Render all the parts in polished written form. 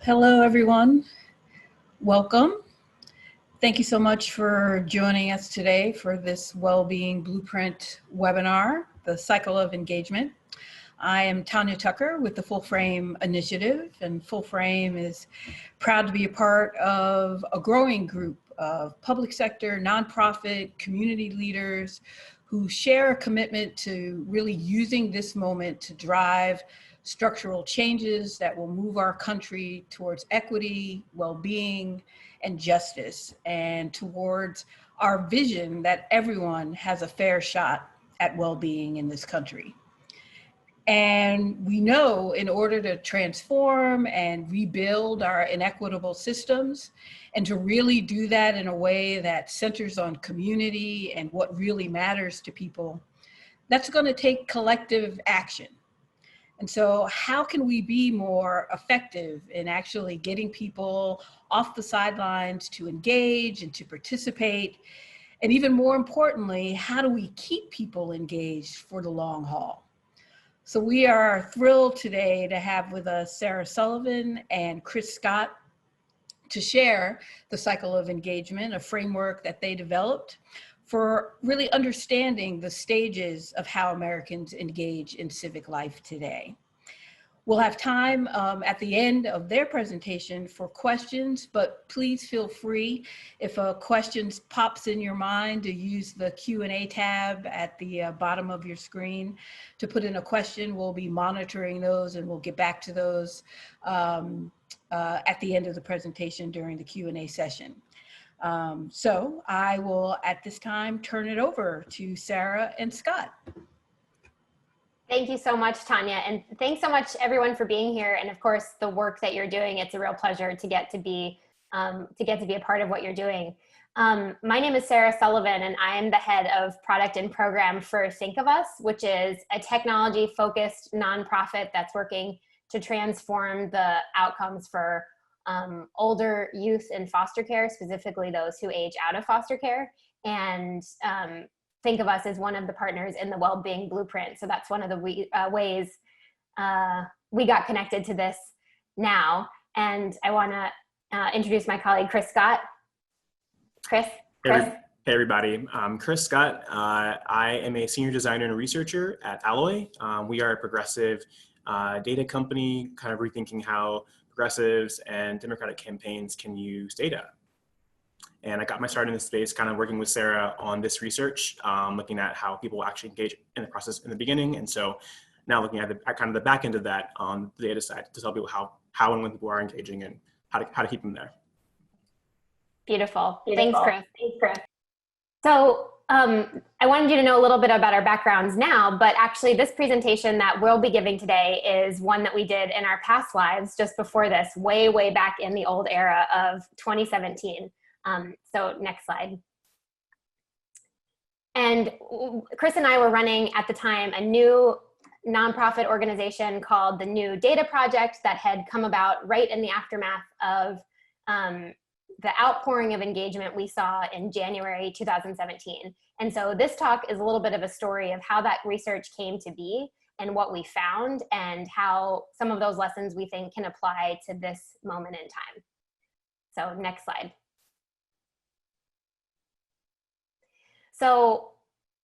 Hello, everyone. Welcome. Thank you so much for joining us today for this Wellbeing Blueprint webinar, the Cycle of Engagement. I am Tanya Tucker with the Full Frame Initiative, and Full Frame is proud to be a part of a growing group of public sector, nonprofit, community leaders who share a commitment to really using this moment to drive structural changes that will move our country towards equity, well-being, and justice, and towards our vision that everyone has a fair shot at well-being in this country. And we know in order to transform and rebuild our inequitable systems, and to really do that in a way that centers on community and what really matters to people, that's going to take collective action. And so how can we be more effective in actually getting people off the sidelines to engage and to participate? And even more importantly, how do we keep people engaged for the long haul? So we are thrilled today to have with us Sarah Sullivan and Chris Scott to share the Cycle of Engagement, a framework that they developed for really understanding the stages of how Americans engage in civic life today. We'll have time at the end of their presentation for questions, but please feel free if a question pops in your mind to use the Q&A tab at the bottom of your screen to put in a question. We'll be monitoring those and we'll get back to those at the end of the presentation during the Q&A session. So I will at this time turn it over to Sarah and Scott. Thank you so much, Tanya, and thanks so much everyone for being here, and of course the work that you're doing. It's a real pleasure to get to be a part of what you're doing. My name is Sarah Sullivan, and I am the head of product and program for Think of Us, which is a technology-focused nonprofit that's working to transform the outcomes for older youth in foster care, specifically those who age out of foster care. And Think of Us as one of the partners in the Wellbeing Blueprint. So that's one of the ways we got connected to this now. And I want to introduce my colleague, Chris Scott. Chris? Hey everybody, I'm Chris Scott. I am a senior designer and researcher at Alloy. We are a progressive data company, kind of rethinking how progressives and democratic campaigns can use data. And I got my start in this space kind of working with Sarah on this research, looking at how people actually engage in the process in the beginning. And so now looking at kind of the back end of that on the data side to tell people how and when people are engaging and how to keep them there. Beautiful. Thanks, Chris. So I wanted you to know a little bit about our backgrounds now, but actually this presentation that we'll be giving today is one that we did in our past lives just before this, way back in the old era of 2017. So next slide. And Chris and I were running at the time a new nonprofit organization called the New Data Project that had come about right in the aftermath of the outpouring of engagement we saw in January 2017. And so this talk is a little bit of a story of how that research came to be and what we found and how some of those lessons we think can apply to this moment in time. So next slide. So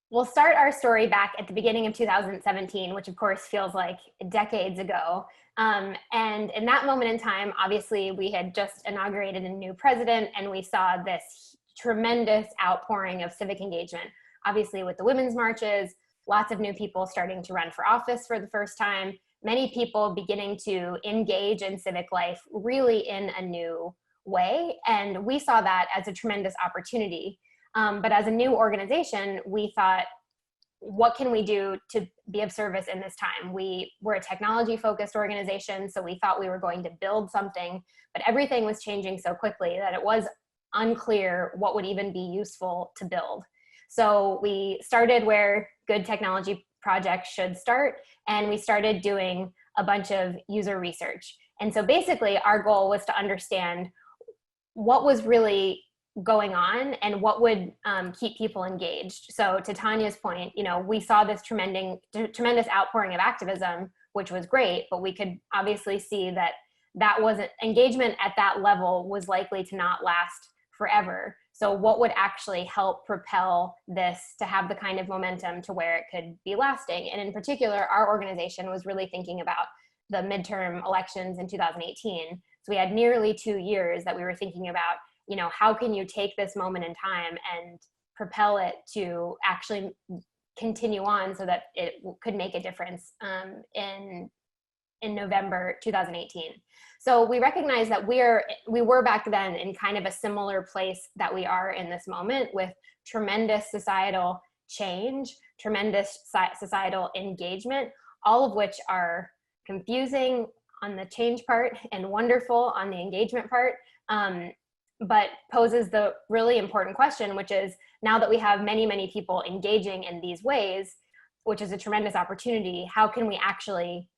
we'll start our story back at the beginning of 2017, which of course feels like decades ago. And in that moment in time, obviously we had just inaugurated a new president and we saw this tremendous outpouring of civic engagement. Obviously with the women's marches, lots of new people starting to run for office for the first time, many people beginning to engage in civic life really in a new way. And we saw that as a tremendous opportunity. But as a new organization, we thought, what can we do to be of service in this time? We're a technology-focused organization, so we thought we were going to build something, but everything was changing so quickly that it was unclear what would even be useful to build. So we started where good technology projects should start, and we started doing a bunch of user research. And so basically, our goal was to understand what was really going on and what would keep people engaged. So to Tanya's point, we saw this tremendous outpouring of activism, which was great, but we could obviously see that that wasn't engagement at that level was likely to not last forever. So what would actually help propel this to have the kind of momentum to where it could be lasting? And in particular, our organization was really thinking about the midterm elections in 2018. So we had nearly 2 years that we were thinking about, you know, how can you take this moment in time and propel it to actually continue on so that it could make a difference in November 2018. So we recognize that we were back then in kind of a similar place that we are in this moment, with tremendous societal change, tremendous societal engagement, all of which are confusing on the change part and wonderful on the engagement part, but poses the really important question, which is, now that we have many, many people engaging in these ways, which is a tremendous opportunity, how can we actually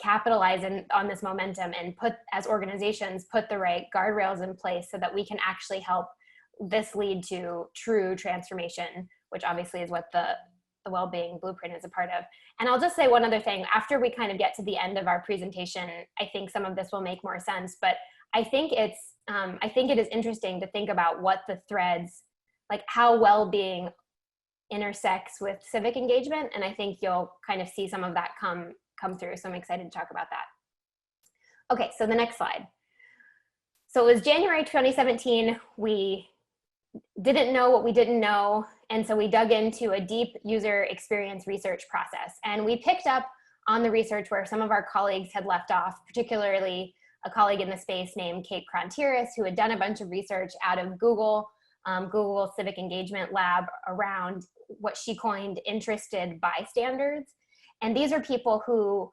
capitalize on this momentum and as organizations, put the right guardrails in place so that we can actually help this lead to true transformation, which obviously is what the Wellbeing Blueprint is a part of. And I'll just say one other thing. After we kind of get to the end of our presentation, I think some of this will make more sense, but I think it is interesting to think about what the threads, like how well-being intersects with civic engagement. And I think you'll kind of see some of that come through. So I'm excited to talk about that. Okay, so the next slide. So it was January 2017. We didn't know what we didn't know. And so we dug into a deep user experience research process. And we picked up on the research where some of our colleagues had left off, particularly a colleague in the space named Kate Krontiris, who had done a bunch of research out of Google Civic Engagement Lab around what she coined interested bystanders. And these are people who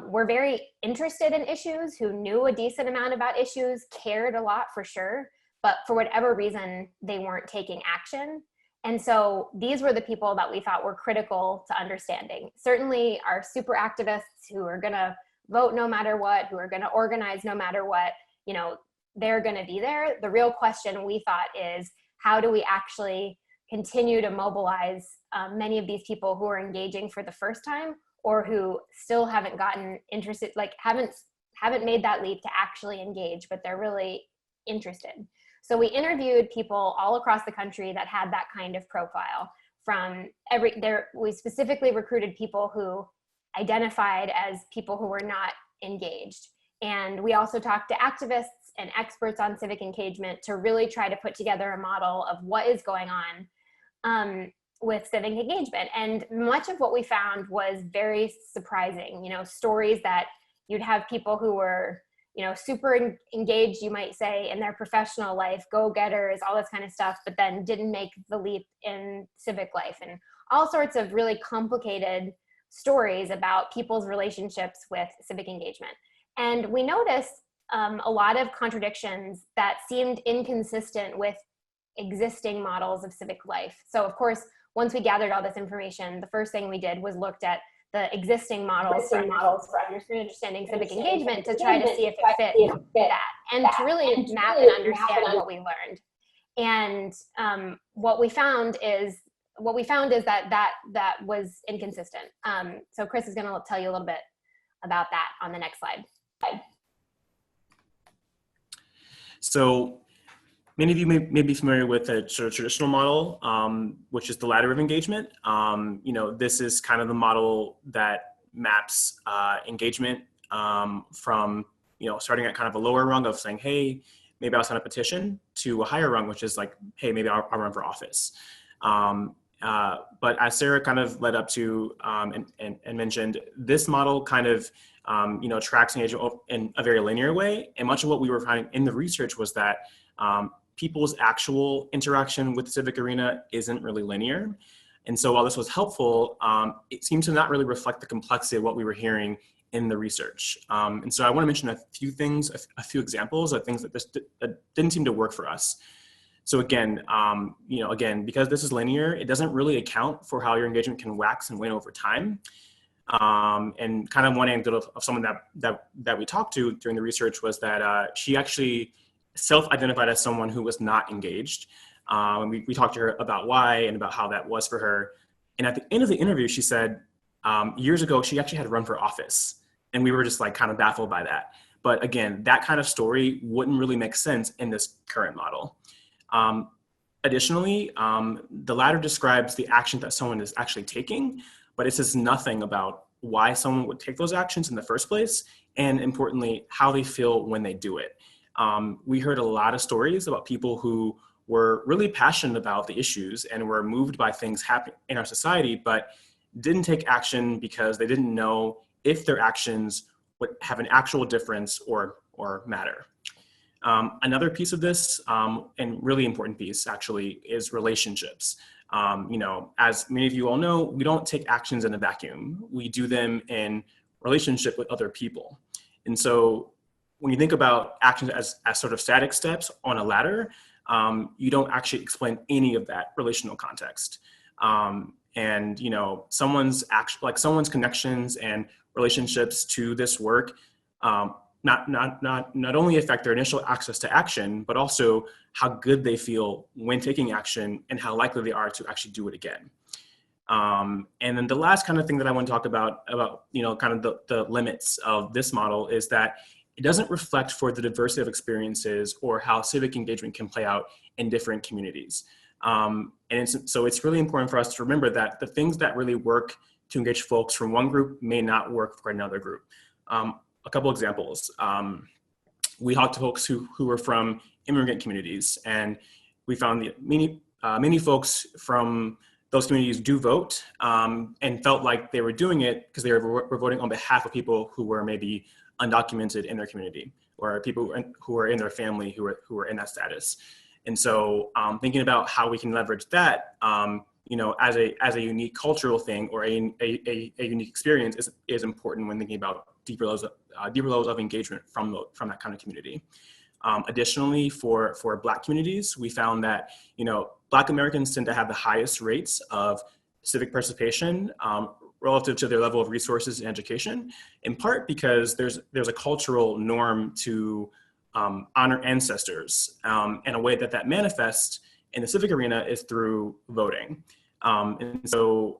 were very interested in issues, who knew a decent amount about issues, cared a lot for sure, but for whatever reason, they weren't taking action. And so these were the people that we thought were critical to understanding. Certainly our super activists who are gonna vote no matter what, who are gonna organize no matter what, you know, they're gonna be there. The real question we thought is, how do we actually continue to mobilize many of these people who are engaging for the first time, or who still haven't gotten interested, like haven't made that leap to actually engage, but they're really interested. So we interviewed people all across the country that had that kind of profile. We specifically recruited people who identified as people who were not engaged. And we also talked to activists and experts on civic engagement to really try to put together a model of what is going on with civic engagement. And much of what we found was very surprising. You know, stories that you'd have people who were, you know, super engaged, you might say, in their professional life, go-getters, all this kind of stuff, but then didn't make the leap in civic life, and all sorts of really complicated stories about people's relationships with civic engagement. And we noticed a lot of contradictions that seemed inconsistent with existing models of civic life. So of course, once we gathered all this information, the first thing we did was looked at the existing models for understanding civic engagement to try to see if it fit that, and to really map and understand what we learned. And what we found is that was inconsistent. So Chris is going to tell you a little bit about that on the next slide. So many of you may be familiar with a sort of traditional model, which is the ladder of engagement. You know, this is kind of the model that maps engagement from, you know, starting at kind of a lower rung of saying, hey, maybe I'll sign a petition, to a higher rung, which is like, hey, maybe I'll run for office. But as Sarah kind of led up to and mentioned, this model kind of you know, tracks engagement in a very linear way. And much of what we were finding in the research was that people's actual interaction with the civic arena isn't really linear. And so while this was helpful, it seemed to not really reflect the complexity of what we were hearing in the research. And so I want to mention a few things, a few examples of things that didn't seem to work for us. So again, you know, because this is linear, it doesn't really account for how your engagement can wax and wane over time. And kind of one anecdote of someone that we talked to during the research was that she actually self-identified as someone who was not engaged. And we talked to her about why and about how that was for her. And at the end of the interview, she said years ago, she actually had run for office. And we were just like kind of baffled by that. But again, that kind of story wouldn't really make sense in this current model. Additionally, the ladder describes the action that someone is actually taking, but it says nothing about why someone would take those actions in the first place, and importantly, how they feel when they do it. We heard a lot of stories about people who were really passionate about the issues and were moved by things happening in our society, but didn't take action because they didn't know if their actions would have an actual difference or matter. Another piece of this, and really important piece actually, is relationships. As many of you all know, we don't take actions in a vacuum. We do them in relationship with other people. And so when you think about actions as sort of static steps on a ladder, you don't actually explain any of that relational context. And someone's connections and relationships to this work not only affect their initial access to action, but also how good they feel when taking action and how likely they are to actually do it again. And then the last kind of thing that I want to talk about kind of the limits of this model is that it doesn't reflect for the diversity of experiences or how civic engagement can play out in different communities. So it's really important for us to remember that the things that really work to engage folks from one group may not work for another group. A couple examples. We talked to folks who were from immigrant communities, and we found that many folks from those communities do vote, and felt like they were doing it because they were voting on behalf of people who were maybe undocumented in their community, or people who are in their family who are in that status. And so thinking about how we can leverage that, as a unique cultural thing or a unique experience is important when thinking about deeper levels of engagement from that kind of community. Additionally, for Black communities, we found that Black Americans tend to have the highest rates of civic participation relative to their level of resources and education, in part because there's a cultural norm to honor ancestors, and a way that manifests in the civic arena is through voting. And so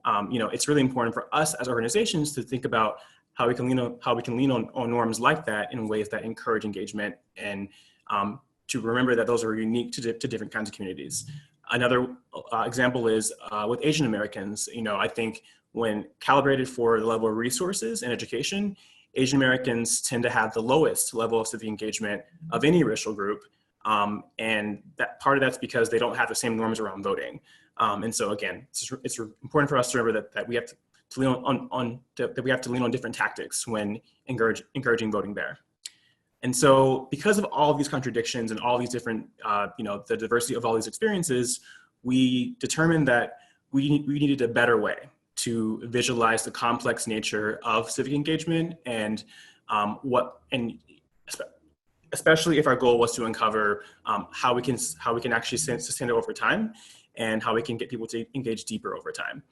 it's really important for us as organizations to think about how we can lean on norms like that in ways that encourage engagement, and to remember that those are unique to different kinds of communities. Another example is with Asian Americans. I think when calibrated for the level of resources and education, Asian Americans tend to have the lowest level of civic engagement of any racial group, and that part of that's because they don't have the same norms around voting. And so again, it's important for us to remember that we have to lean on different tactics when encouraging voting there. And so because of all of these contradictions and all these different, the diversity of all these experiences, we determined that we needed a better way to visualize the complex nature of civic engagement, and especially if our goal was to uncover how we can actually sustain it over time, and how we can get people to engage deeper over time.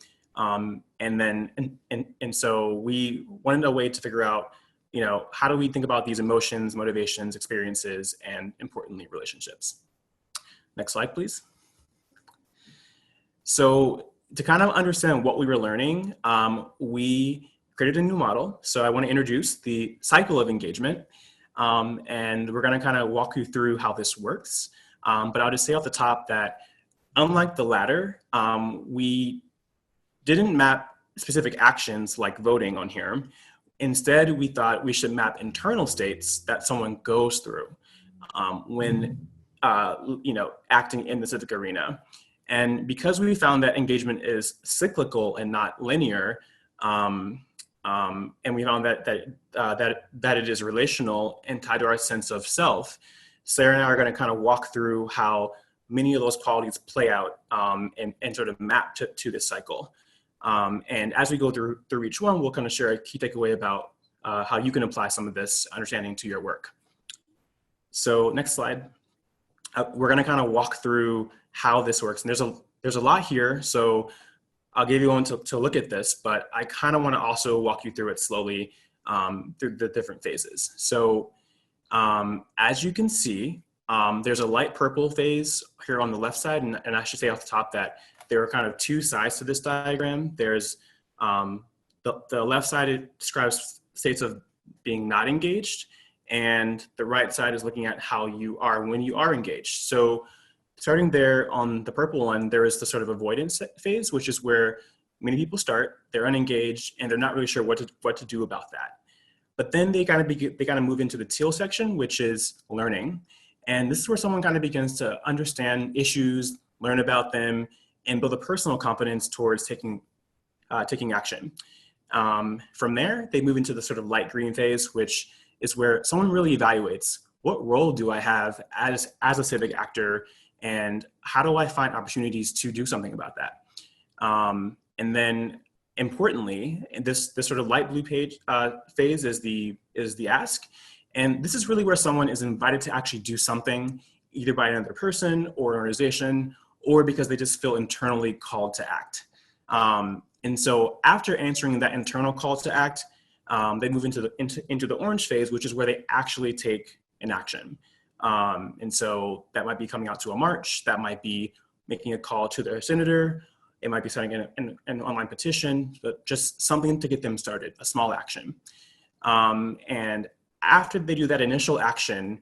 And so we wanted a way to figure out, how do we think about these emotions, motivations, experiences, and importantly, relationships. Next slide, please. So to kind of understand what we were learning, we created a new model. So I want to introduce the cycle of engagement, and we're going to kind of walk you through how this works. But I'll just say off the top that unlike the ladder, we didn't map specific actions like voting on here. Instead, we thought we should map internal states that someone goes through when acting in the civic arena. And because we found that engagement is cyclical and not linear, and we found that it is relational and tied to our sense of self, Sarah and I are going to kind of walk through how many of those qualities play out and sort of map to this cycle. And as we go through each one, we'll kind of share a key takeaway about how you can apply some of this understanding to your work. So next slide. We're going to kind of walk through how this works. And there's a lot here, so I'll give you one to look at this, but I kind of want to also walk you through it slowly through the different phases. So as you can see, there's a light purple phase here on the left side, and I should say off the top that there are kind of two sides to this diagram. There's the left side, it describes states of being not engaged, and the right side is looking at how you are when you are engaged. So starting there on the purple one, there is the sort of avoidance phase, which is where many people start, they're unengaged, and they're not really sure what to do about that. But then they kind of move into the teal section, which is learning. And this is where someone kind of begins to understand issues, learn about them, and build a personal competence towards taking action. From there, they move into the sort of light green phase, which is where someone really evaluates, what role do I have as a civic actor, and how do I find opportunities to do something about that? And then importantly, this sort of light blue phase is the ask. And this is really where someone is invited to actually do something, either by another person or organization, or because they just feel internally called to act. And so after answering that internal call to act, they move into the orange phase, which is where they actually take an action. And so that might be coming out to a march, that might be making a call to their senator, it might be starting an online petition, but just something to get them started, a small action. And after they do that initial action,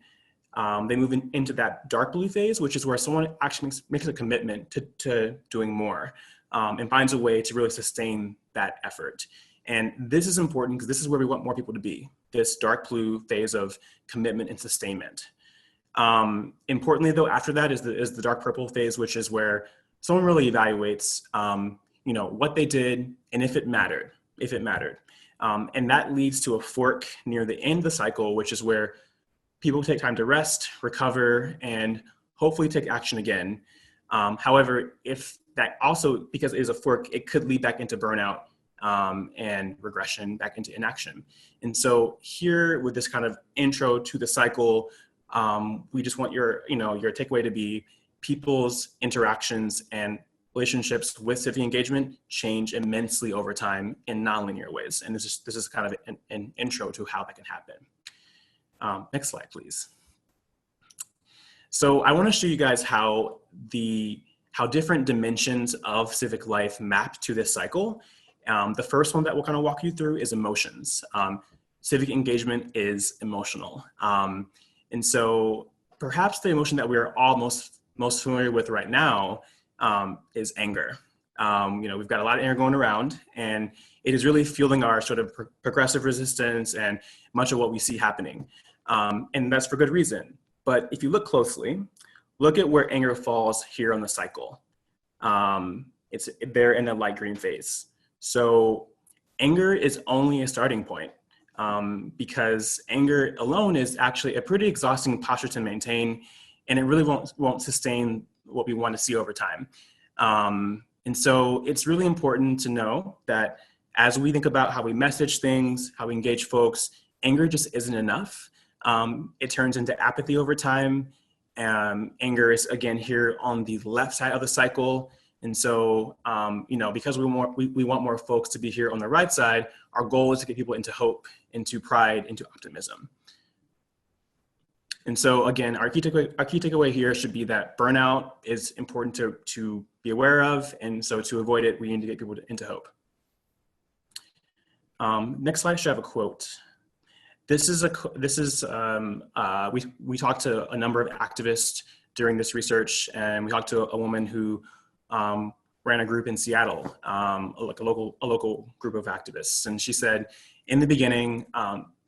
they move into that dark blue phase, which is where someone actually makes a commitment to doing more, and finds a way to really sustain that effort. And this is important because this is where we want more people to be, this dark blue phase of commitment and sustainment. Importantly though, after that is the dark purple phase, which is where someone really evaluates, what they did and if it mattered. And that leads to a fork near the end of the cycle, which is where people take time to rest, recover, and hopefully take action again. However, if that also, because it is a fork, it could lead back into burnout and regression back into inaction. And so here with this kind of intro to the cycle, we just want your takeaway to be people's interactions and relationships with civic engagement change immensely over time in nonlinear ways. And this is kind of an intro to how that can happen. Next slide, please. So I want to show you guys how different dimensions of civic life map to this cycle. The first one that we'll kind of walk you through is emotions. Civic engagement is emotional. And so perhaps the emotion that we are all most familiar with right now is anger. We've got a lot of anger going around, and it is really fueling our sort of progressive resistance and much of what we see happening. And that's for good reason. But if you look closely, look at where anger falls here on the cycle. It's there in the light green phase. So anger is only a starting point, because anger alone is actually a pretty exhausting posture to maintain, and it really won't sustain what we want to see over time. And so it's really important to know that as we think about how we message things, how we engage folks, anger just isn't enough. It turns into apathy over time. Anger is, again, here on the left side of the cycle. And so, because we want more folks to be here on the right side, our goal is to get people into hope, into pride, into optimism. And so, again, our key takeaway here should be that burnout is important to be aware of. And so to avoid it, we need to get people into hope. Next slide should have a quote. We talked to a number of activists during this research, and we talked to a woman who ran a group in Seattle, like a local group of activists. And she said, in the beginning,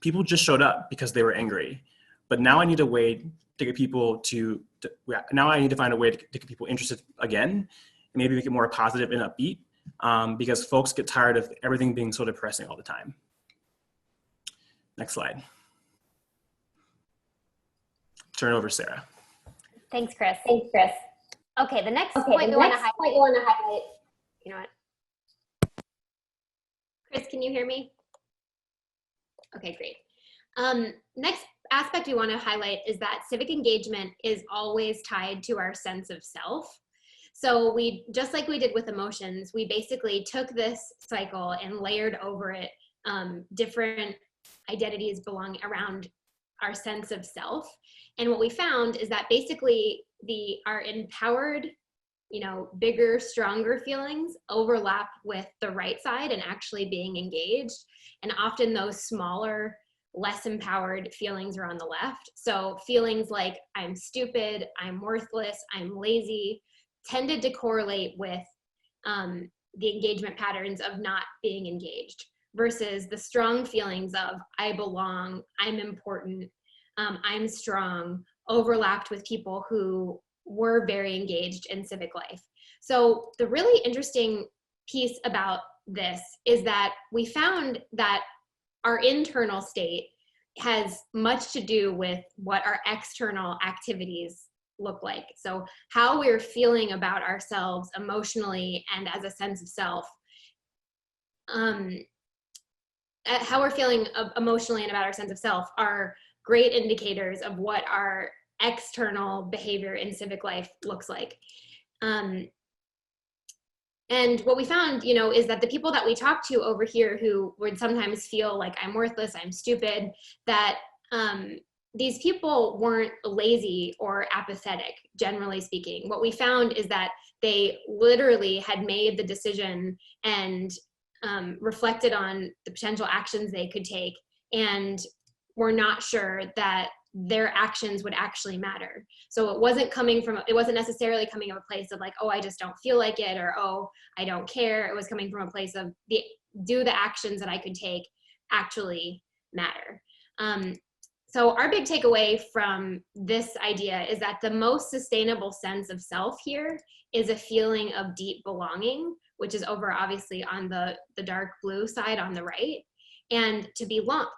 people just showed up because they were angry. But now I need a way to get people now I need to find a way to get people interested again, and maybe make it more positive and upbeat, because folks get tired of everything being so depressing all the time. Next slide. Turn it over, Sarah. Thanks, Chris. Okay, the next point we want to highlight. You know what? Chris, can you hear me? Okay, great. Next aspect we want to highlight is that civic engagement is always tied to our sense of self. So just like we did with emotions, we basically took this cycle and layered over it different identities belong around our sense of self. And what we found is that basically our empowered, bigger, stronger feelings overlap with the right side and actually being engaged. And often those smaller less empowered feelings are on the left. So feelings like I'm stupid, I'm worthless, I'm lazy tended to correlate with the engagement patterns of not being engaged, versus the strong feelings of I belong, I'm important, I'm strong, overlapped with people who were very engaged in civic life. So the really interesting piece about this is that we found that our internal state has much to do with what our external activities look like. So how we're feeling about ourselves emotionally and as a sense of self, how we're feeling emotionally and about our sense of self are great indicators of what our external behavior in civic life looks like. And what we found, is that the people that we talk to over here who would sometimes feel like I'm worthless, I'm stupid, that these people weren't lazy or apathetic, generally speaking. What we found is that they literally had made the decision and reflected on the potential actions they could take, and were not sure that their actions would actually matter. So it wasn't necessarily coming from a place of like, oh, I just don't feel like it, or oh, I don't care. It was coming from a place of do the actions that I could take actually matter? So our big takeaway from this idea is that the most sustainable sense of self here is a feeling of deep belonging, which is over obviously on the dark blue side on the right. And to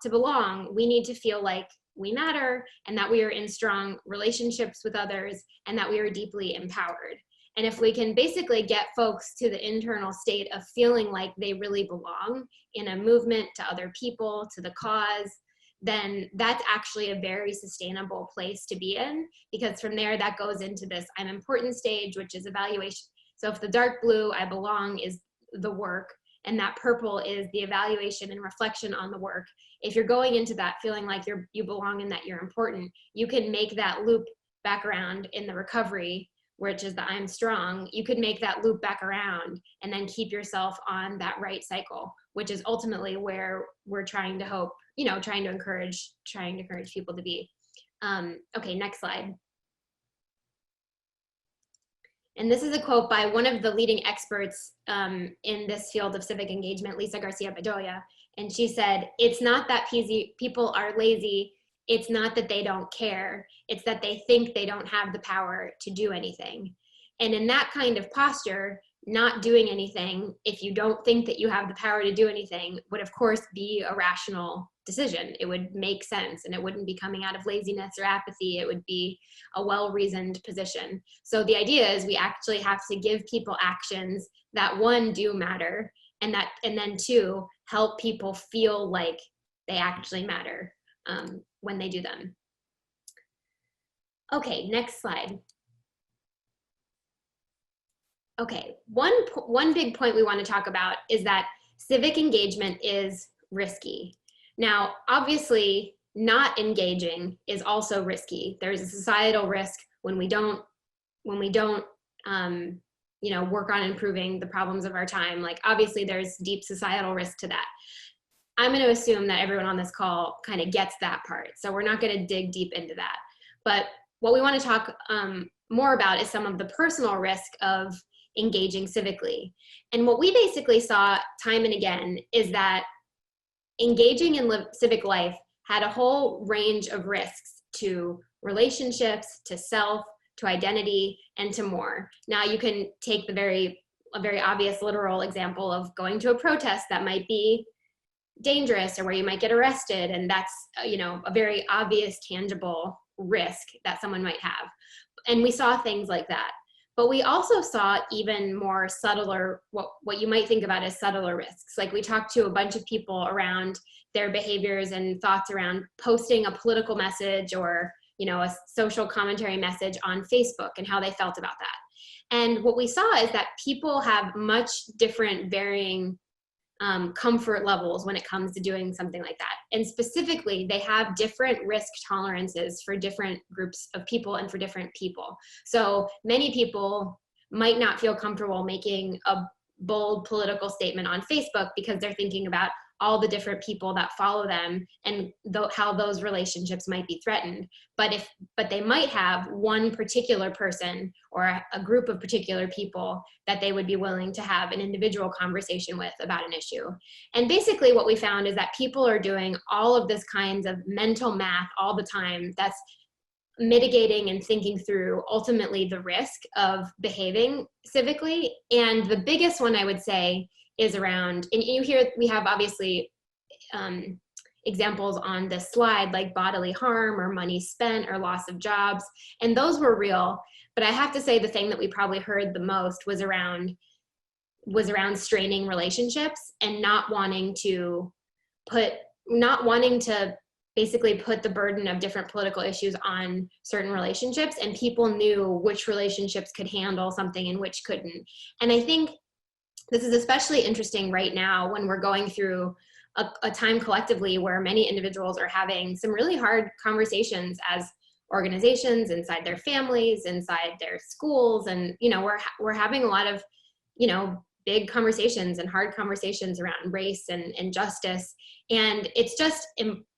belong, we need to feel like we matter, and that we are in strong relationships with others, and that we are deeply empowered. And if we can basically get folks to the internal state of feeling like they really belong in a movement, to other people, to the cause, then that's actually a very sustainable place to be in, because from there that goes into this I'm important stage, which is evaluation. So if the dark blue, I belong, is the work, and that purple is the evaluation and reflection on the work, if you're going into that feeling like you belong and that you're important, you can make that loop back around in the recovery, which is the I'm strong. You could make that loop back around and then keep yourself on that right cycle, which is ultimately where we're trying to trying to encourage people to be. Okay, next slide. And this is a quote by one of the leading experts in this field of civic engagement, Lisa Garcia Bedoya. And she said, it's not that people are lazy. It's not that they don't care. It's that they think they don't have the power to do anything. And in that kind of posture, not doing anything, if you don't think that you have the power to do anything, would of course be a rational decision. It would make sense, and it wouldn't be coming out of laziness or apathy. It would be a well-reasoned position. So the idea is we actually have to give people actions that, one, do matter, and then two, help people feel like they actually matter when they do them. Okay, next slide. Okay, one big point we want to talk about is that civic engagement is risky. Now, obviously, not engaging is also risky. There's a societal risk when we don't work on improving the problems of our time. Like, obviously, there's deep societal risk to that. I'm going to assume that everyone on this call kind of gets that part, so we're not going to dig deep into that. But what we want to talk more about is some of the personal risk of engaging civically. And what we basically saw time and again is that engaging in civic life had a whole range of risks to relationships, to self, to identity, and to more. Now you can take a very obvious literal example of going to a protest that might be dangerous, or where you might get arrested, and that's a very obvious, tangible risk that someone might have. And we saw things like that. But we also saw even more subtler, what you might think about as subtler risks. Like, we talked to a bunch of people around their behaviors and thoughts around posting a political message or a social commentary message on Facebook, and how they felt about that. And what we saw is that people have much different varying comfort levels when it comes to doing something like that. And specifically, they have different risk tolerances for different groups of people and for different people. So many people might not feel comfortable making a bold political statement on Facebook because they're thinking about all the different people that follow them and how those relationships might be threatened. But they might have one particular person or a group of particular people that they would be willing to have an individual conversation with about an issue. And basically what we found is that people are doing all of this kinds of mental math all the time that's mitigating and thinking through ultimately the risk of behaving civically. And the biggest one I would say is around, and you hear, we have obviously examples on this slide like bodily harm or money spent or loss of jobs, and those were real. But I have to say the thing that we probably heard the most was around straining relationships and not wanting to basically put the burden of different political issues on certain relationships, and people knew which relationships could handle something and which couldn't. And I think this is especially interesting right now when we're going through a time collectively where many individuals are having some really hard conversations as organizations, inside their families, inside their schools. And, we're having a lot of, big conversations and hard conversations around race and justice. And it's just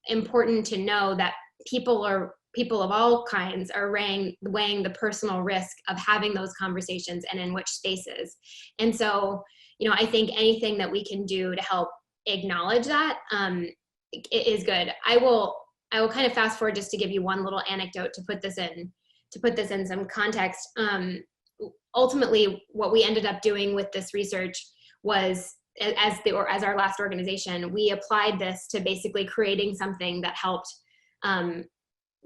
important to know that people of all kinds are weighing the personal risk of having those conversations and in which spaces. And so, I think anything that we can do to help acknowledge that is good. I will kind of fast forward just to give you one little anecdote to put this in some context. Ultimately, what we ended up doing with this research was, as our last organization, we applied this to basically creating something that helped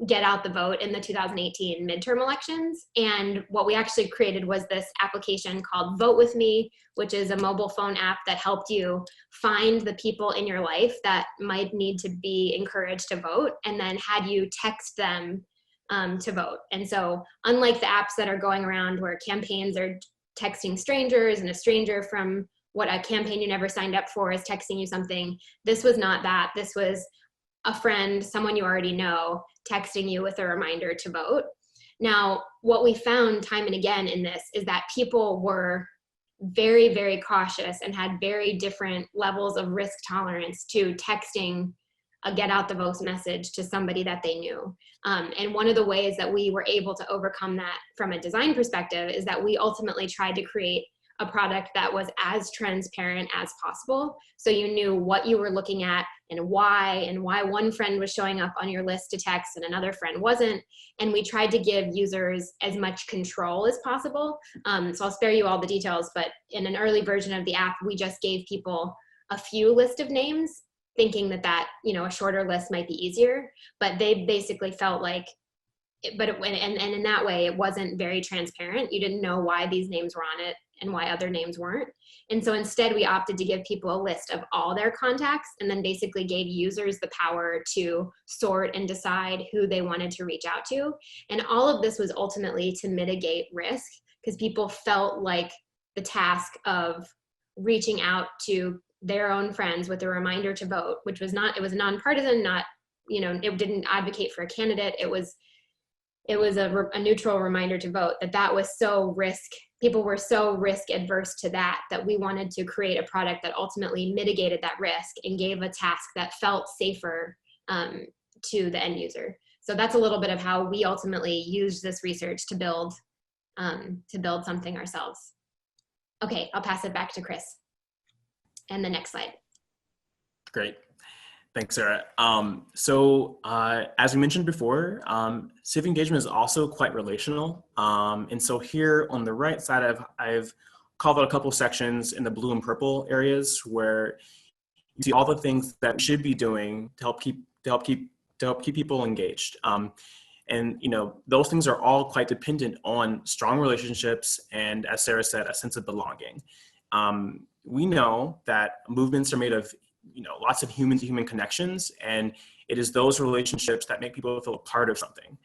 get out the vote in the 2018 midterm elections. And what we actually created was this application called Vote With Me, which is a mobile phone app that helped you find the people in your life that might need to be encouraged to vote, and then had you text them to vote. And so unlike the apps that are going around where campaigns are texting strangers and a stranger from what a campaign you never signed up for is texting you something, this was not that. This was a friend, someone you already know, texting you with a reminder to vote. Now, what we found time and again in this is that people were very, very cautious and had very different levels of risk tolerance to texting a get out the vote message to somebody that they knew. And one of the ways that we were able to overcome that from a design perspective is that we ultimately tried to create a product that was as transparent as possible. So you knew what you were looking at and why one friend was showing up on your list to text and another friend wasn't. And we tried to give users as much control as possible. So I'll spare you all the details, but in an early version of the app, we just gave people a few list of names, thinking that a shorter list might be easier, but they basically felt like, and in that way, it wasn't very transparent. You didn't know why these names were on it and why other names weren't. And so instead we opted to give people a list of all their contacts, and then basically gave users the power to sort and decide who they wanted to reach out to. And all of this was ultimately to mitigate risk, because people felt like the task of reaching out to their own friends with a reminder to vote, which was it was nonpartisan, it didn't advocate for a candidate. It was a neutral reminder to vote, that was people were so risk adverse to that we wanted to create a product that ultimately mitigated that risk and gave a task that felt safer to the end user. So that's a little bit of how we ultimately used this research to build something ourselves. Okay, I'll pass it back to Chris. And the next slide. Great. Thanks, Sarah. As we mentioned before, civic engagement is also quite relational. And so here on the right side, I've called out a couple sections in the blue and purple areas where you see all the things that we should be doing to help keep people engaged. And those things are all quite dependent on strong relationships and, as Sarah said, a sense of belonging. We know that movements are made of lots of human-to-human connections, and it is those relationships that make people feel a part of something,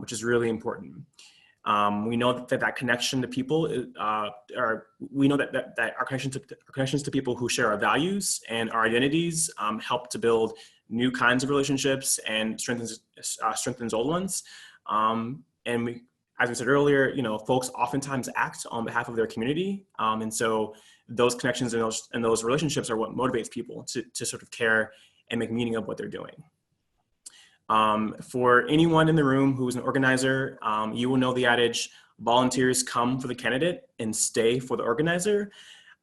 which is really important. We know that connection to people, we know that our connections to people who share our values and our identities help to build new kinds of relationships and strengthens old ones. And as we said earlier, folks oftentimes act on behalf of their community, and so those connections and those relationships are what motivates people to sort of care and make meaning of what they're doing. For anyone in the room who's an organizer, you will know the adage, volunteers come for the candidate and stay for the organizer.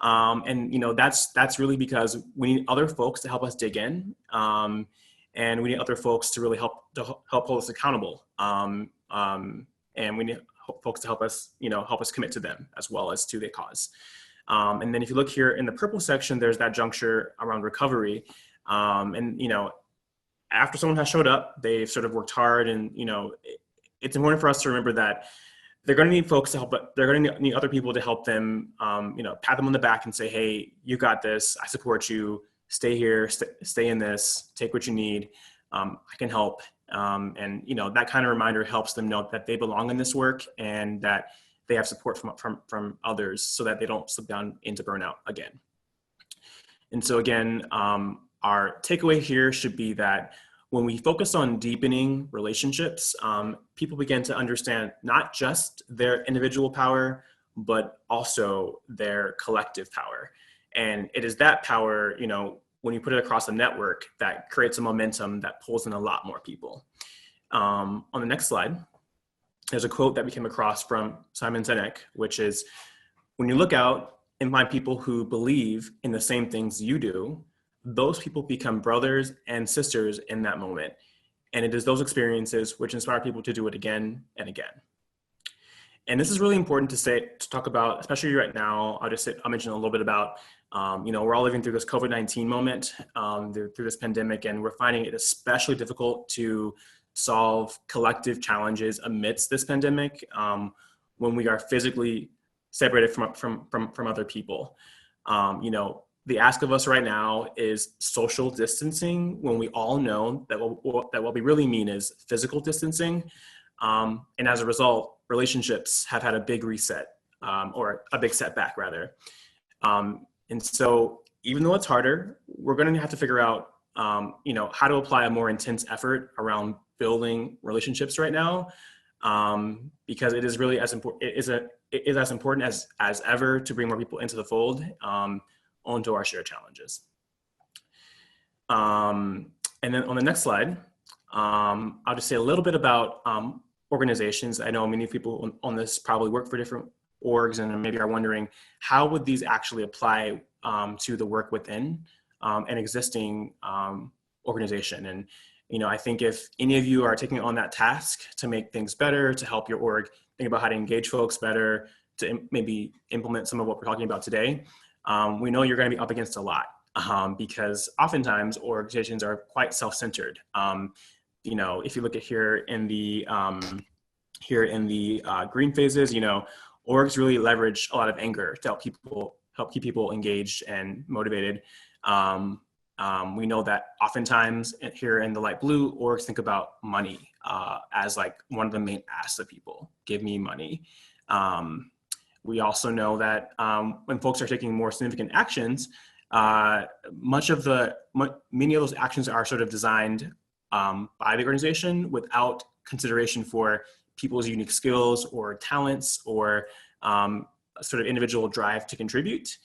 And that's really because we need other folks to help us dig in, and we need other folks to really help hold us accountable. And we need folks to help us commit to them as well as to the cause. And then if you look here in the purple section, there's that juncture around recovery. After someone has showed up, they've sort of worked hard, and it's important for us to remember that they're going to need folks to help, but they're going to need other people to help them, pat them on the back and say, hey, you got this. I support you. Stay here, stay in this, take what you need. I can help. That kind of reminder helps them know that they belong in this work and that they have support from others so that they don't slip down into burnout again. And so again, our takeaway here should be that when we focus on deepening relationships, people begin to understand not just their individual power, but also their collective power. And it is that power, when you put it across a network, that creates a momentum that pulls in a lot more people. On the next slide, there's a quote that we came across from Simon Sinek, which is, when you look out and find people who believe in the same things you do, those people become brothers and sisters in that moment. And it is those experiences which inspire people to do it again and again. And this is really important to talk about, especially right now. I'll mention a little bit about, we're all living through this COVID-19 moment, through this pandemic, and we're finding it especially difficult to solve collective challenges amidst this pandemic, when we are physically separated from other people. The ask of us right now is social distancing, when we all know that what we really mean is physical distancing. And as a result, relationships have had a big reset, or a big setback rather. And so even though it's harder, we're going to have to figure out, how to apply a more intense effort around building relationships right now, because it is really as important. It is as important as ever to bring more people into the fold, onto our shared challenges. And then on the next slide, I'll just say a little bit about organizations. I know many people on this probably work for different orgs and maybe are wondering, how would these actually apply to the work within an existing organization? And I think if any of you are taking on that task to make things better, to help your org think about how to engage folks better, to maybe implement some of what we're talking about today, we know you're going to be up against a lot, because oftentimes organizations are quite self-centered. If you look at here in the green phases, orgs really leverage a lot of anger to help keep people engaged and motivated. We know that oftentimes here in the light blue, orgs think about money as like one of the main asks of people. Give me money. We also know that when folks are taking more significant actions, many of those actions are sort of designed by the organization without consideration for people's unique skills or talents or sort of individual drive to contribute.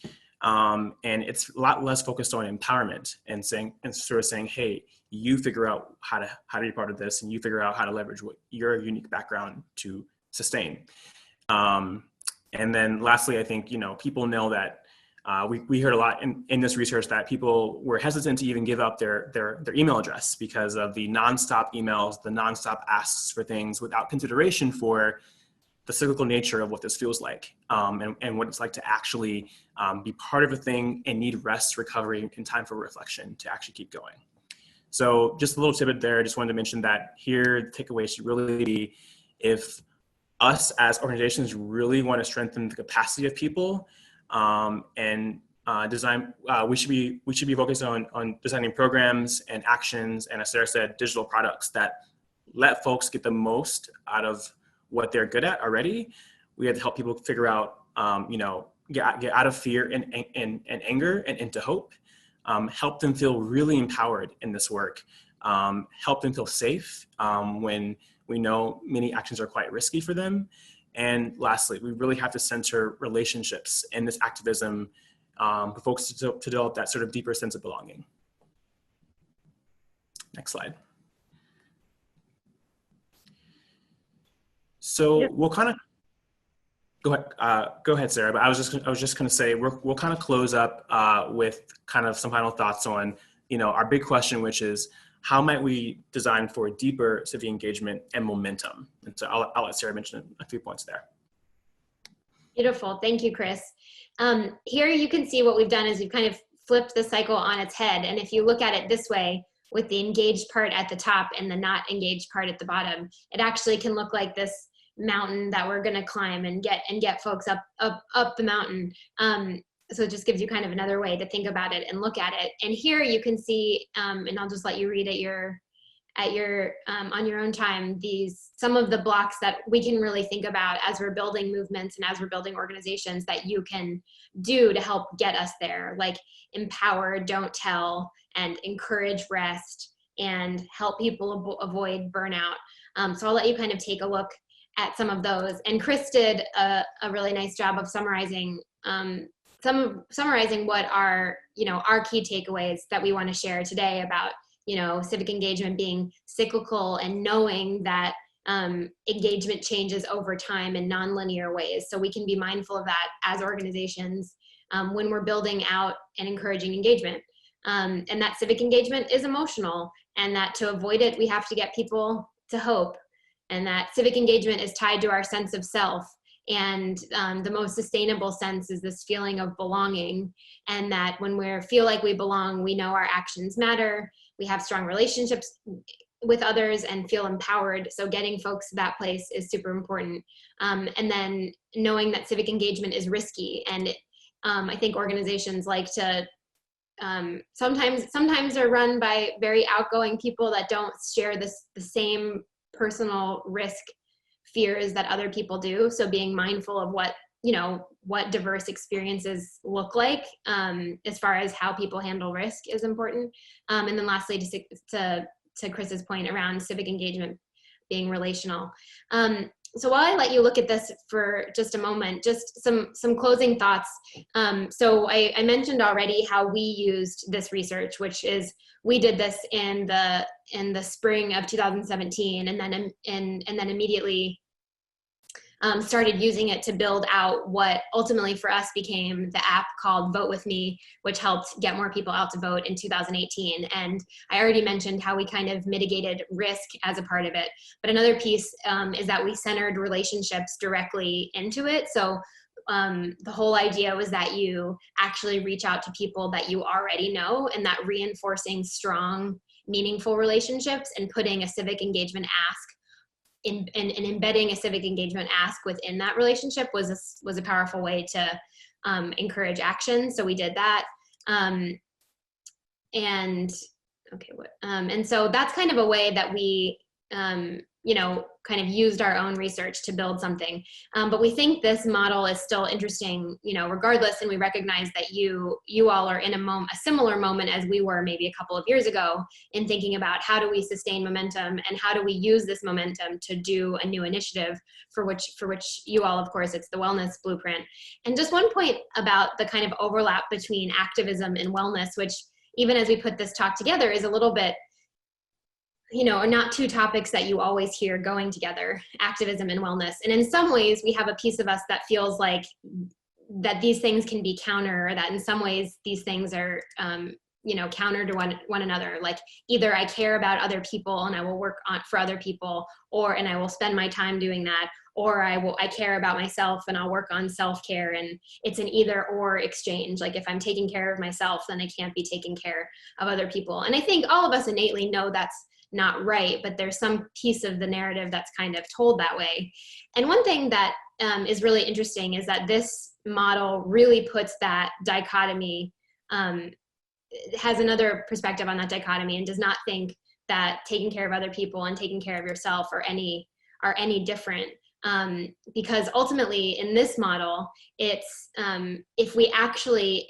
And it's a lot less focused on empowerment and sort of saying, hey, you figure out how to be part of this, and you figure out how to leverage what your unique background to sustain. And then lastly, I think, people know that we heard a lot in this research that people were hesitant to even give up their email address because of the nonstop emails, the nonstop asks for things without consideration for the cyclical nature of what this feels like, and what it's like to actually be part of a thing and need rest, recovery, and time for reflection to actually keep going. So just a little tidbit there. I just wanted to mention that here, the takeaway should really be, if us as organizations really want to strengthen the capacity of people, and design, we should be focused on designing programs and actions, and as Sarah said, digital products that let folks get the most out of what they're good at already. We have to help people figure out, get out of fear and anger and into hope. Help them feel really empowered in this work. Help them feel safe when we know many actions are quite risky for them. And lastly, we really have to center relationships in this activism for folks to develop that sort of deeper sense of belonging. Next slide. So we'll kind of go ahead, Sarah. But I was just going to say we'll kind of close up with kind of some final thoughts on our big question, which is how might we design for deeper civic engagement and momentum? And so I'll let Sarah mention a few points there. Beautiful, thank you, Chris. Here you can see what we've done is we've kind of flipped the cycle on its head, and if you look at it this way, with the engaged part at the top and the not engaged part at the bottom, it actually can look like this mountain that we're going to climb and get folks up the mountain. So it just gives you kind of another way to think about it and look at it. And here you can see, and I'll just let you read on your own time, some of the blocks that we can really think about as we're building movements and as we're building organizations that you can do to help get us there, like empower, don't tell, and encourage rest, and help people avoid burnout. So I'll let you kind of take a look at some of those. And Chris did a really nice job of summarizing what are our key takeaways that we want to share today about civic engagement being cyclical, and knowing that engagement changes over time in nonlinear ways. So we can be mindful of that as organizations when we're building out and encouraging engagement. And that civic engagement is emotional, and that to avoid it, we have to get people to hope. And that civic engagement is tied to our sense of self. And the most sustainable sense is this feeling of belonging. And that when we feel like we belong, we know our actions matter. We have strong relationships with others and feel empowered. So getting folks to that place is super important. And then knowing that civic engagement is risky. And I think organizations like to sometimes they're run by very outgoing people that don't share the same personal risk fears that other people do. So being mindful of what diverse experiences look like as far as how people handle risk is important. And then lastly, to Chris's point around civic engagement being relational. So while I let you look at this for just a moment, just some closing thoughts. So I mentioned already how we used this research, which is we did this in the spring of 2017, and then immediately started using it to build out what ultimately for us became the app called Vote With Me, which helped get more people out to vote in 2018. And I already mentioned how we kind of mitigated risk as a part of it. But another piece is that we centered relationships directly into it. So the whole idea was that you actually reach out to people that you already know, and that reinforcing strong, meaningful relationships and putting a civic engagement ask and embedding a civic engagement ask within that relationship was a powerful way to encourage action. So we did that. And so that's kind of a way that we, kind of used our own research to build something. But we think this model is still interesting, regardless. And we recognize that you all are in a similar moment as we were maybe a couple of years ago in thinking about how do we sustain momentum and how do we use this momentum to do a new initiative for which you all, of course, it's the wellness blueprint. And just one point about the kind of overlap between activism and wellness, which even as we put this talk together is a little bit, are not two topics that you always hear going together, activism and wellness. And in some ways, we have a piece of us that feels like that these things can be counter, or that in some ways these things are, counter to one another. Like either I care about other people and I will work for other people, and I will spend my time doing that, or I care about myself and I'll work on self-care. And it's an either or exchange. Like if I'm taking care of myself, then I can't be taking care of other people. And I think all of us innately know that's not right, but there's some piece of the narrative that's kind of told that way. And one thing that is really interesting is that this model really puts that dichotomy, has another perspective on that dichotomy, and does not think that taking care of other people and taking care of yourself are any different. Because ultimately in this model, it's if we actually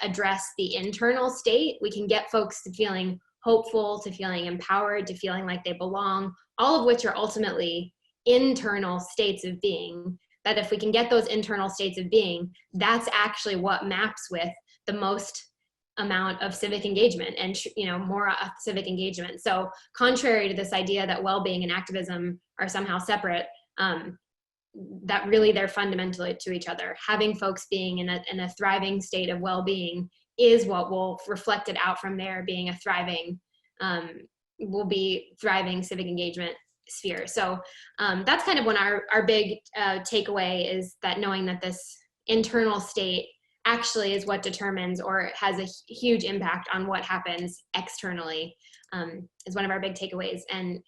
address the internal state, we can get folks to feeling hopeful, to feeling empowered, to feeling like they belong, all of which are ultimately internal states of being. That if we can get those internal states of being, that's actually what maps with the most amount of civic engagement and, more civic engagement. So contrary to this idea that well-being and activism are somehow separate, that really they're fundamentally to each other. Having folks being in a thriving state of well-being is what will reflect it out from there being a thriving, will be thriving civic engagement sphere. So that's kind of when our big takeaway is that knowing that this internal state actually is what determines or has a huge impact on what happens externally, is one of our big takeaways. And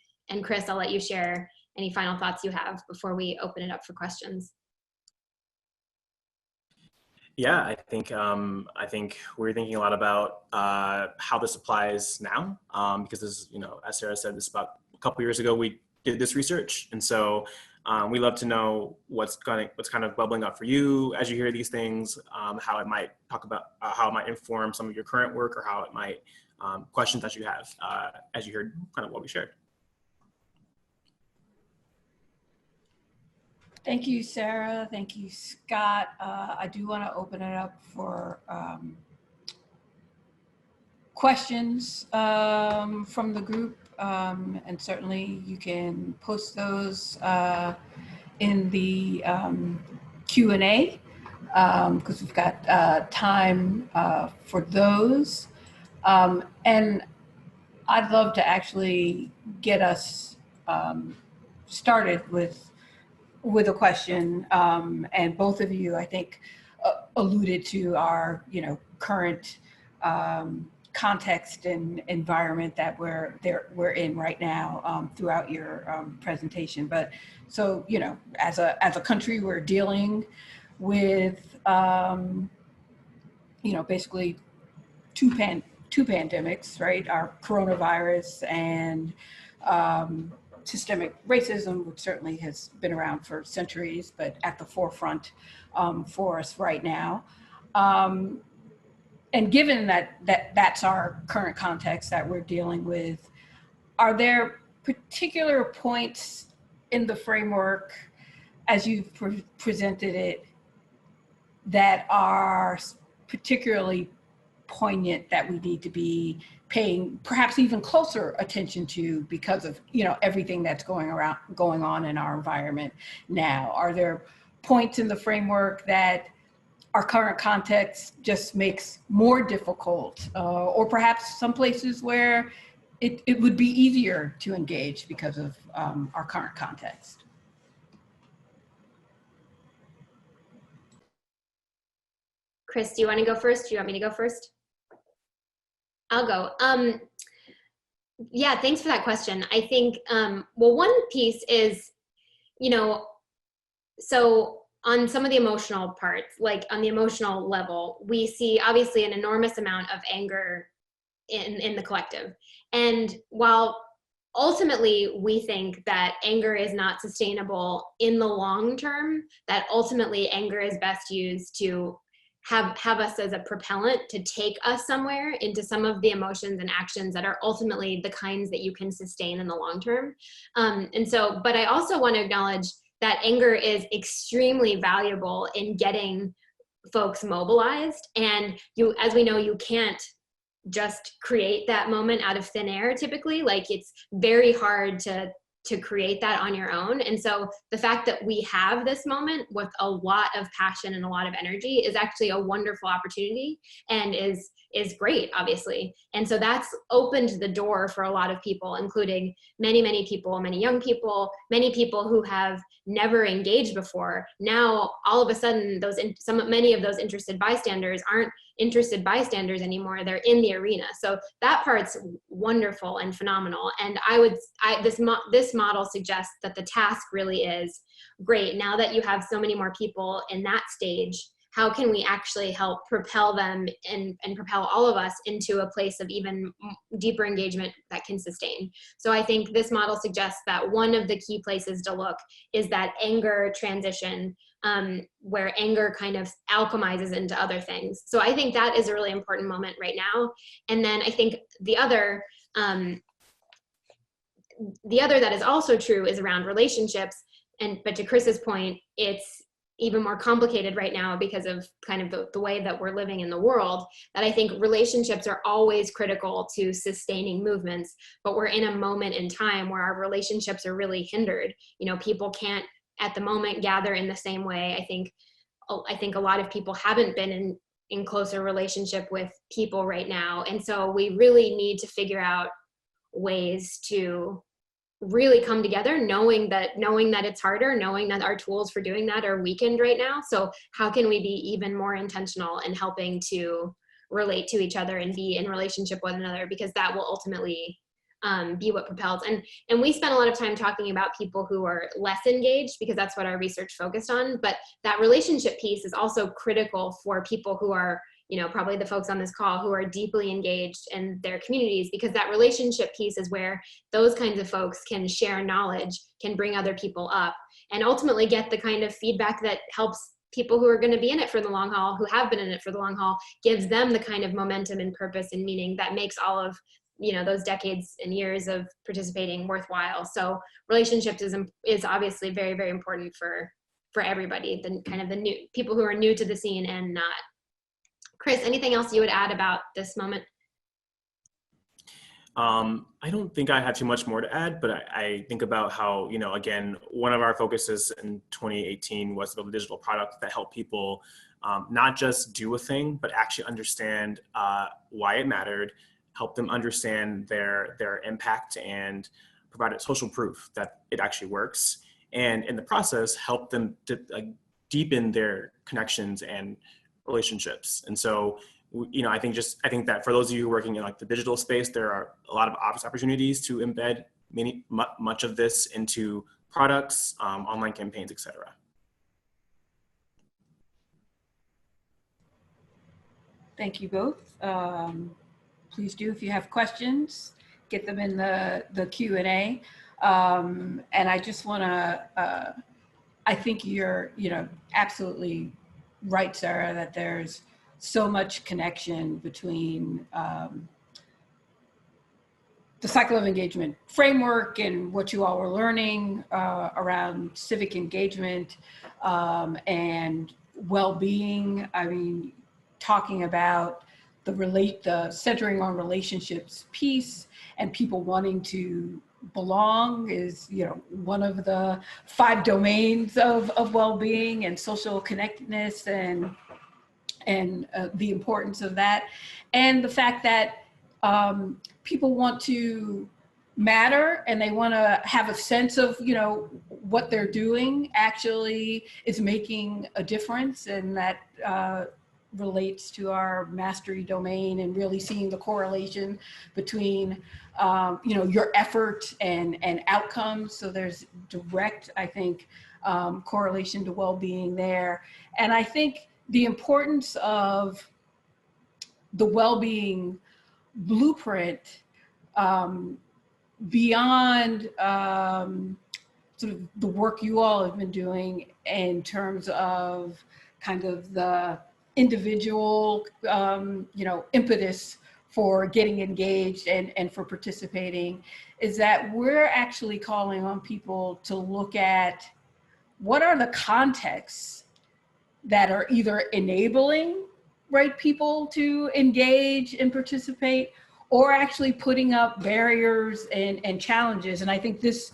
Chris, I'll let you share any final thoughts you have before we open it up for questions. Yeah, I think we're thinking a lot about how this applies now, because this is, as Sarah said, this is about a couple years ago we did this research, and so we love to know what's kind of bubbling up for you as you hear these things, how it might how it might inform some of your current work, or how it might questions that you have as you heard kind of what we shared. Thank you, Sarah. Thank you, Scott. I do want to open it up for questions from the group, and certainly you can post those in the Q&A, because we've got time for those. And I'd love to actually get us started with a question, and both of you, I think, alluded to our, current context and environment that we're in right now throughout your presentation. But so, as a country, we're dealing with, basically two pandemics, right? Our coronavirus and systemic racism, which certainly has been around for centuries, but at the forefront for us right now. And given that's our current context that we're dealing with, are there particular points in the framework as you've presented it that are particularly poignant that we need to be paying perhaps even closer attention to because of everything that's going on in our environment now? Are there points in the framework that our current context just makes more difficult, or perhaps some places where it would be easier to engage because of our current context? Chris, do you want to go first? Do you want me to go first? I'll go. Yeah, thanks for that question. I think, well, one piece is, so on some of the emotional parts, like on the emotional level, we see obviously an enormous amount of anger in the collective. And while ultimately we think that anger is not sustainable in the long term, that ultimately anger is best used to have us as a propellant to take us somewhere into some of the emotions and actions that are ultimately the kinds that you can sustain in the long term. And so, but I also want to acknowledge that anger is extremely valuable in getting folks mobilized. And as we know, you can't just create that moment out of thin air typically. Like, it's very hard to create that on your own. And so the fact that we have this moment with a lot of passion and a lot of energy is actually a wonderful opportunity, and is great, obviously. And so that's opened the door for a lot of people, including many people, many young people, many people who have never engaged before. Now, all of a sudden, many of those interested bystanders aren't interested bystanders anymore. They're in the arena. So that part's wonderful and phenomenal. And this model suggests that the task really is, great, now that you have so many more people in that stage, how can we actually help propel them and propel all of us into a place of even deeper engagement that can sustain? So I think this model suggests that one of the key places to look is that anger transition, where anger kind of alchemizes into other things. So I think that is a really important moment right now. And then I think the other that is also true is around relationships. But to Chris's point, even more complicated right now because of kind of the way that we're living in the world, that I think relationships are always critical to sustaining movements, but we're in a moment in time where our relationships are really hindered. You know, people can't at the moment gather in the same way. I think a lot of people haven't been in closer relationship with people right now. And so we really need to figure out ways to really come together, knowing that it's harder, knowing that our tools for doing that are weakened right now. So how can we be even more intentional in helping to relate to each other and be in relationship with one another, because that will ultimately be what propels. And we spent a lot of time talking about people who are less engaged, because that's what our research focused on. But that relationship piece is also critical for people who are, you know, probably the folks on this call who are deeply engaged in their communities, because that relationship piece is where those kinds of folks can share knowledge, can bring other people up, and ultimately get the kind of feedback that helps people who are going to be in it for the long haul, who have been in it for the long haul, gives them the kind of momentum and purpose and meaning that makes all of, you know, those decades and years of participating worthwhile. So relationships is obviously very, very important for everybody, the kind of the new people who are new to the scene and not. Chris, anything else you would add about this moment? I don't think I have too much more to add, but I think about how, you know, again, one of our focuses in 2018 was the digital product that helped people not just do a thing, but actually understand why it mattered, help them understand their impact, and provided social proof that it actually works. And in the process, help them to deepen their connections and relationships. And so, you know, I think that for those of you working in like the digital space, there are a lot of opportunities to embed much of this into products, online campaigns, etc. Thank you both. Please do, if you have questions, get them in the Q&A. And I just want to, I think you're, you know, absolutely right, Sarah, that there's so much connection between the cycle of engagement framework and what you all were learning around civic engagement and well-being. I mean, talking about the centering on relationships piece and people wanting to belong is, you know, one of the 5 domains of well-being and social connectedness and the importance of that. And the fact that people want to matter and they want to have a sense of, you know, what they're doing actually is making a difference, and that relates to our mastery domain and really seeing the correlation between you know, your effort and outcomes. So there's direct, I think, correlation to well-being there. And I think the importance of the well-being blueprint beyond sort of the work you all have been doing in terms of kind of the individual, you know, impetus for getting engaged and for participating, is that we're actually calling on people to look at what are the contexts that are either enabling, right, people to engage and participate, or actually putting up barriers and challenges. And I think this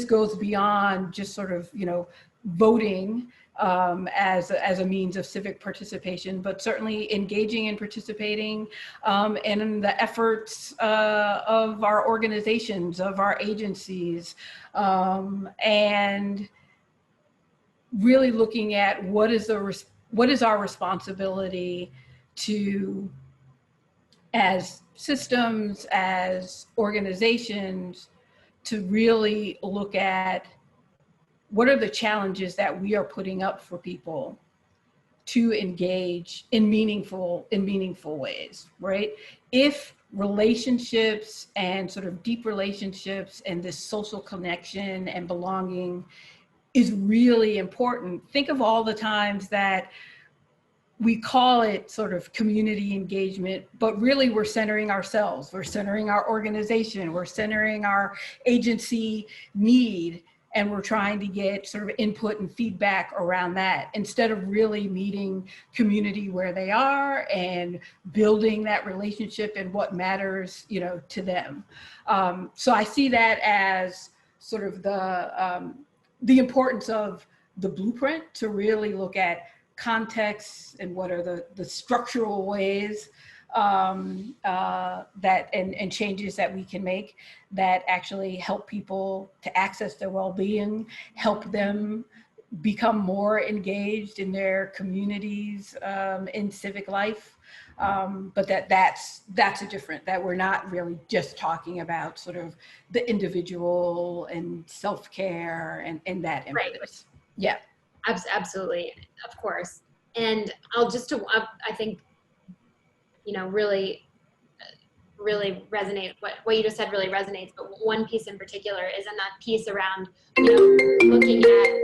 goes beyond just sort of, you know, voting as a means of civic participation, but certainly engaging and participating in the efforts of our organizations, of our agencies, and really looking at what is our responsibility to, as systems, as organizations, to really look at what are the challenges that we are putting up for people to engage in meaningful ways, right? If relationships and sort of deep relationships and this social connection and belonging is really important, think of all the times that we call it sort of community engagement, but really we're centering ourselves, we're centering our organization, we're centering our agency need. and we're trying to get sort of input and feedback around that instead of really meeting community where they are and building that relationship and what matters, you know, to them. So I see that as sort of the importance of the blueprint to really look at context and what are the structural ways that and changes that we can make that actually help people to access their well-being, help them become more engaged in their communities, in civic life. But that's a different, that we're not really just talking about sort of the individual and self-care and that impetus. Right. Yeah. Absolutely, of course. And I'll just, I think, you know, really resonate, what you just said really resonates, but one piece in particular is in that piece around, you know, looking at,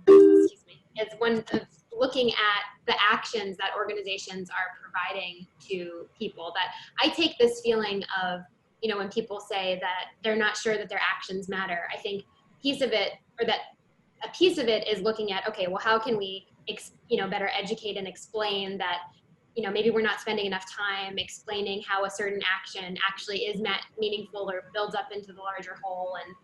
excuse me, it's one of looking at the actions that organizations are providing to people. That I take this feeling of, you know, when people say that they're not sure that their actions matter, I think piece of it, or that a piece of it is looking at, okay, well, how can we, you know, better educate and explain that, you know, maybe we're not spending enough time explaining how a certain action actually is meaningful or builds up into the larger whole, and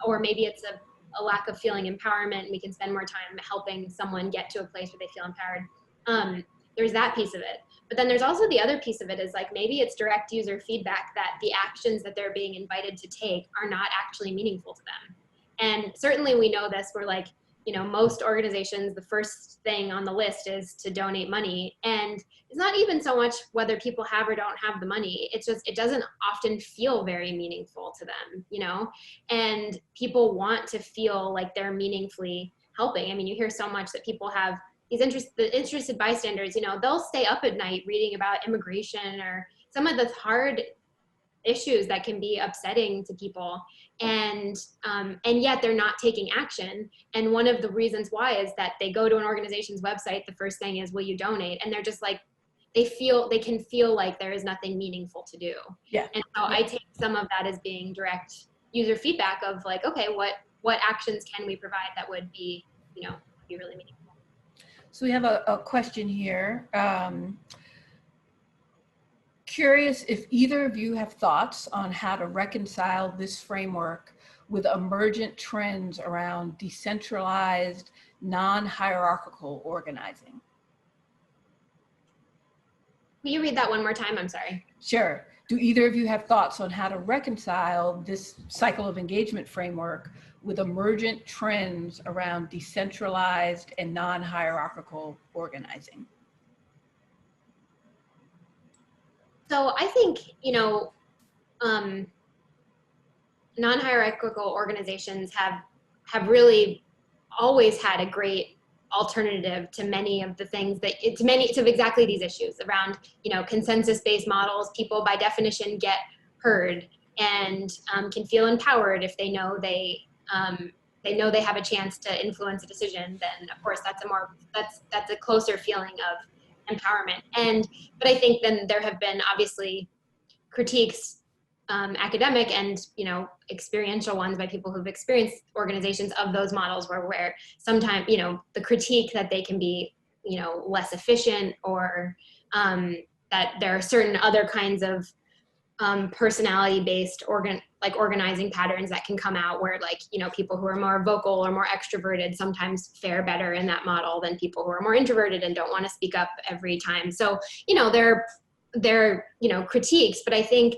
or maybe it's a lack of feeling empowerment, and we can spend more time helping someone get to a place where they feel empowered. There's that piece of it. But then there's also the other piece of it is like, maybe it's direct user feedback that the actions that they're being invited to take are not actually meaningful to them. And certainly we know this, we're like, you know, most organizations, the first thing on the list is to donate money. And it's not even so much whether people have or don't have the money. It's just, it doesn't often feel very meaningful to them, you know? And people want to feel like they're meaningfully helping. I mean, you hear so much that people have these interested bystanders, you know, they'll stay up at night reading about immigration or some of the hard issues that can be upsetting to people, and yet they're not taking action. And one of the reasons why is that they go to an organization's website, the first thing is, will you donate? And they're just like, they can feel like there is nothing meaningful to do. Yeah. And so I take some of that as being direct user feedback of like, okay, what actions can we provide that would be, you know, be really meaningful? So we have a question here. Curious if either of you have thoughts on how to reconcile this framework with emergent trends around decentralized, non-hierarchical organizing. Will you read that one more time? I'm sorry. Sure. Do either of you have thoughts on how to reconcile this cycle of engagement framework with emergent trends around decentralized and non-hierarchical organizing? So I think, you know, non-hierarchical organizations have really always had a great alternative to many of the things that, to exactly these issues around, you know, consensus-based models. People by definition get heard and can feel empowered if they know they have a chance to influence a decision. Then of course that's a closer feeling of empowerment. But I think then there have been obviously critiques, academic and, you know, experiential ones by people who've experienced organizations of those models where sometimes, you know, the critique that they can be, you know, less efficient, or that there are certain other kinds of personality-based organizing patterns that can come out where, like, you know, people who are more vocal or more extroverted sometimes fare better in that model than people who are more introverted and don't want to speak up every time. So, you know, they're you know, critiques, but I think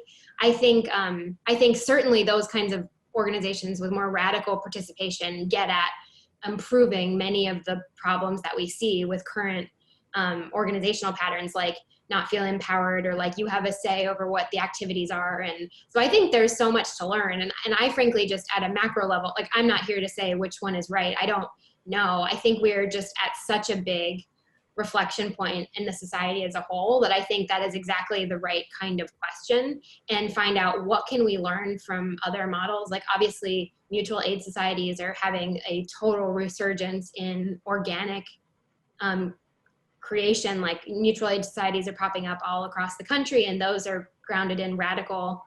certainly those kinds of organizations with more radical participation get at improving many of the problems that we see with current organizational patterns, like not feel empowered, or like you have a say over what the activities are. And so I think there's so much to learn. And I frankly, just at a macro level, like, I'm not here to say which one is right. I don't know. I think we're just at such a big reflection point in the society as a whole that I think that is exactly the right kind of question, and find out what can we learn from other models. Like, obviously mutual aid societies are having a total resurgence in organic creation. Like, mutual aid societies are popping up all across the country, and those are grounded in radical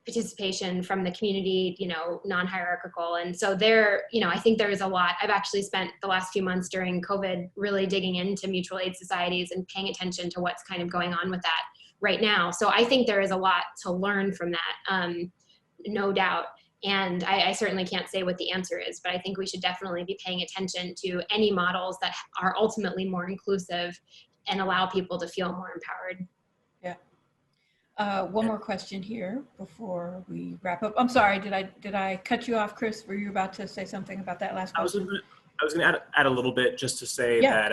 participation from the community, non-hierarchical. And so there, I think there is a lot. I've actually spent the last few months during COVID really digging into mutual aid societies and paying attention to what's kind of going on with that right now. So I think there is a lot to learn from that, no doubt. And I certainly can't say what the answer is, but I think we should definitely be paying attention to any models that are ultimately more inclusive and allow people to feel more empowered. Yeah. One more question here before we wrap up. I'm sorry, did I cut you off, Chris? Were you about to say something about that last question? I was going to add a little bit just to say that,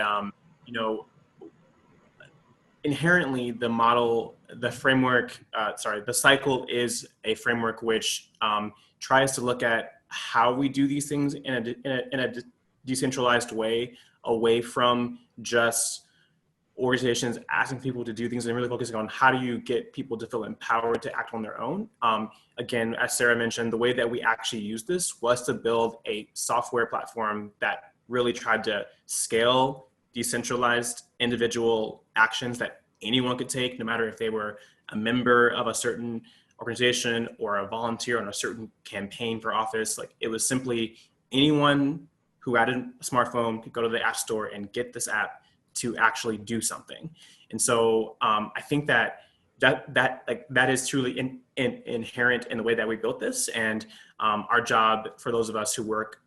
inherently the model, the framework, the cycle is a framework which tries to look at how we do these things in a decentralized way, away from just organizations asking people to do things and really focusing on how do you get people to feel empowered to act on their own. Again, as Sarah mentioned, the way that we actually used this was to build a software platform that really tried to scale decentralized individual actions that anyone could take, no matter if they were a member of a certain organization or a volunteer on a certain campaign for office. Like, it was simply anyone who had a smartphone could go to the App Store and get this app to actually do something. And so I think that is truly inherent in the way that we built this. And our job, for those of us who work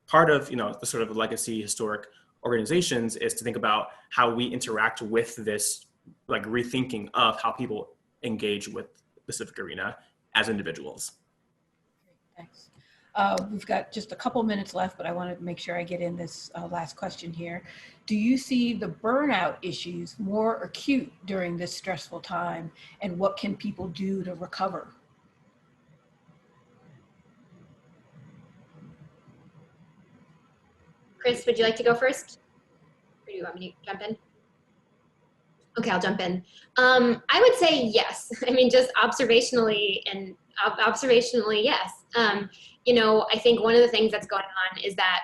part of the sort of legacy historic organizations, is to think about how we interact with this, like, rethinking of how people engage with the civic arena as individuals. Thanks. We've got just a couple minutes left, but I want to make sure I get in this last question here. Do you see the burnout issues more acute during this stressful time, and what can people do to recover? Chris, would you like to go first? Or do you want me to jump in? Okay, I'll jump in. I would say yes. I mean, just observationally, yes. I think one of the things that's going on is that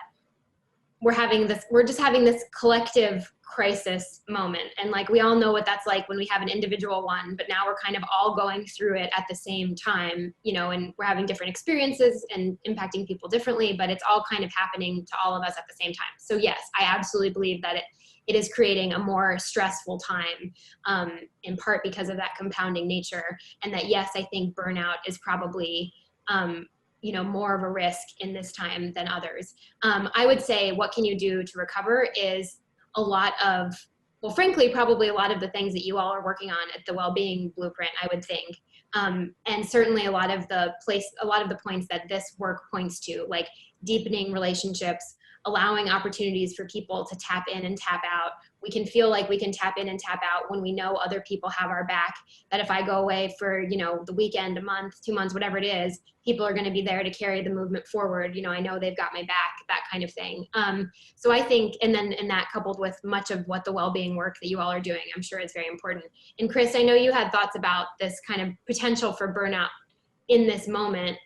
we're just having this collective crisis moment. And like, we all know what that's like when we have an individual one, but now we're kind of all going through it at the same time, and we're having different experiences and impacting people differently, but it's all kind of happening to all of us at the same time. So yes, I absolutely believe that it is creating a more stressful time, in part because of that compounding nature. And that, yes, I think burnout is probably, more of a risk in this time than others. I would say, what can you do to recover is frankly, probably a lot of the things that you all are working on at the Wellbeing Blueprint, I would think. And certainly a lot of the points that this work points to, like deepening relationships, allowing opportunities for people to tap in and tap out. We can feel like we can tap in and tap out when we know other people have our back, that if I go away for, the weekend, a month, 2 months, whatever it is, people are going to be there to carry the movement forward. I know they've got my back, that kind of thing. So I think, and that coupled with much of what the well-being work that you all are doing, I'm sure it's very important. And Chris, I know you had thoughts about this kind of potential for burnout in this moment.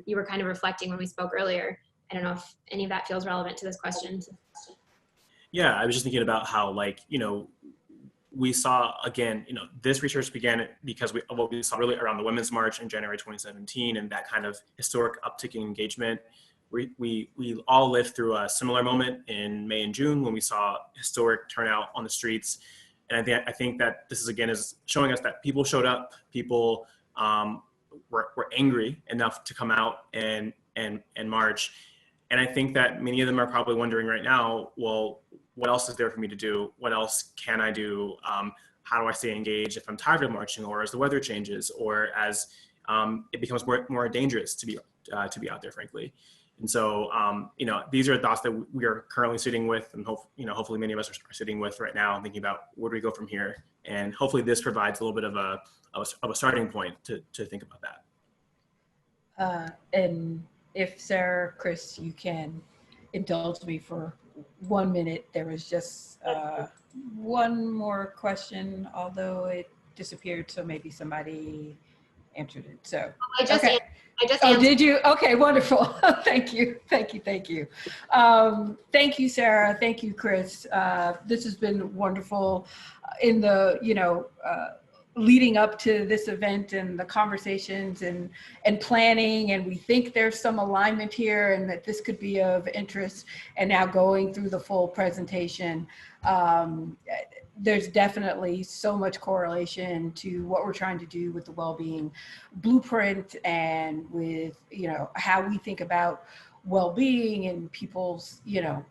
You were kind of reflecting when we spoke earlier. I don't know if any of that feels relevant to this question. Yeah, I was just thinking about how, we saw, again, this research began because of what we saw really around the Women's March in January 2017, and that kind of historic uptick in engagement. We all lived through a similar moment in May and June when we saw historic turnout on the streets. And I think that this is showing us that people showed up, people were angry enough to come out and march. And I think that many of them are probably wondering right now, well, what else is there for me to do? What else can I do? How do I stay engaged if I'm tired of marching, or as the weather changes, or as it becomes more dangerous to be out there, frankly. And so, these are thoughts that we are currently sitting with, and hopefully many of us are sitting with right now, and thinking about where do we go from here. And hopefully this provides a little bit of a starting point to think about that. And if Sarah, Chris, you can indulge me for 1 minute, there was just one more question, although it disappeared, so maybe somebody answered it. So I just answered. Did you? Okay, wonderful. Thank you. Thank you, Sarah. Thank you, Chris. This has been wonderful. In the leading up to this event and the conversations and planning, and we think there's some alignment here and that this could be of interest, and now going through the full presentation, there's definitely so much correlation to what we're trying to do with the well-being blueprint, and with, you know, how we think about well-being and people's, you know,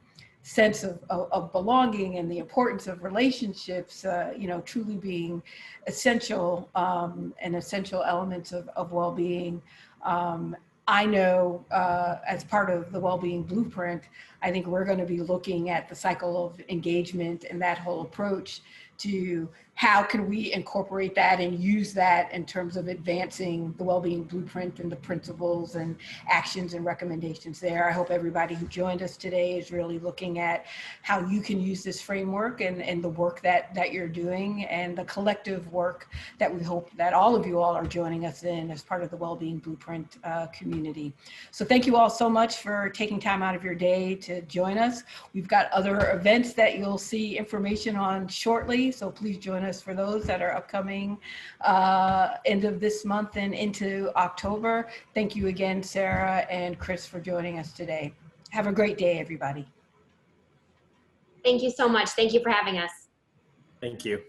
sense of belonging, and the importance of relationships, you know, truly being essential, and essential elements of well-being. I know, as part of the well-being blueprint, I think we're going to be looking at the cycle of engagement and that whole approach to how can we incorporate that and use that in terms of advancing the well-being blueprint and the principles and actions and recommendations there. I hope everybody who joined us today is really looking at how you can use this framework and the work that you're doing, and the collective work that we hope that all of you all are joining us in as part of the well-being blueprint community. So thank you all so much for taking time out of your day to join us. We've got other events that you'll see information on shortly, so please join us for those that are upcoming end of this month and into October. Thank you again, Sarah and Chris, for joining us today. Have a great day, everybody. Thank you so much. Thank you for having us. Thank you.